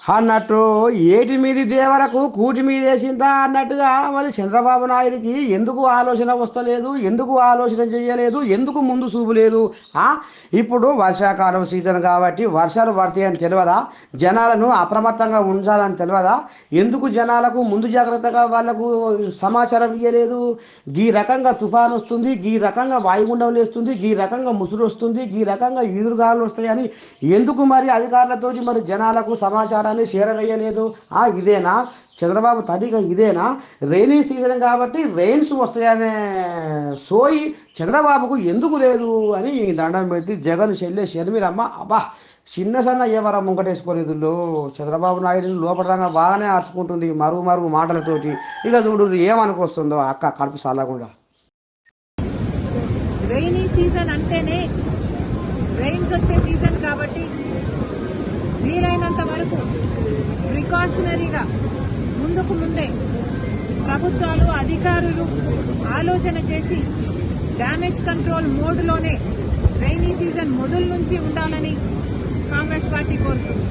అన్నట్టు ఏటి మీది దేవరకు కూటి మీద వేసిందా అన్నట్టుగా మరి చంద్రబాబు నాయుడికి ఎందుకు ఆలోచన వస్తలేదు, ఎందుకు ఆలోచన చేయలేదు, ఎందుకు ముందు చూపు లేదు? ఆ ఇప్పుడు వర్షాకాలం సీజన్ కాబట్టి వర్షాలు పడతాయని తెలియదా? జనాలను అప్రమత్తంగా ఉంచాలని తెలియదా? ఎందుకు జనాలకు ముందు జాగ్రత్తగా వాళ్ళకు సమాచారం ఇవ్వలేదు? ఈ రకంగా తుఫాను వస్తుంది, ఈ రకంగా వాయుగుండం లేస్తుంది, ఈ రకంగా ముసురు వస్తుంది, ఈ రకంగా ఈదురుగాలు వస్తాయని ఎందుకు మరి అధికారులతోటి మరి జనాలకు సమాచారాన్ని చేరవేయలేదు? ఇదేనా చంద్రబాబు తల్లిగా? ఇదేనా రైనీ సీజన్ కాబట్టి రెయిన్స్ వస్తాయనే సోయి చంద్రబాబుకు ఎందుకు లేదు అని దండం పెట్టి జగన్ చెల్లె షర్మిలమ్మ అబ్బా చిన్న సన్న ఎవరా ముంగటేసుకోలేదు. చంద్రబాబు నాయుడు లోపడంగా బాగానే ఆర్చుకుంటుంది మరుగు మరుగు మాటలతోటి. ఇక చూడు ఏమనుకొస్తుందో అక్క కడుపు సాలకుండా. రైనీ సీజన్ అంటేనే రైన్స్ వచ్చే సీజన్ కాబట్టి వీలైనంత వరకు ప్రికాషనరీగా ముందుకు ముందే ప్రభుత్వాలు అధికారులు ఆలోచన చేసి డ్యామేజ్ కంట్రోల్ మోడ్లోనే రైనీ సీజన్ మొదలు నుంచి ఉండాలని కాంగ్రెస్ పార్టీ కోరుతుంది.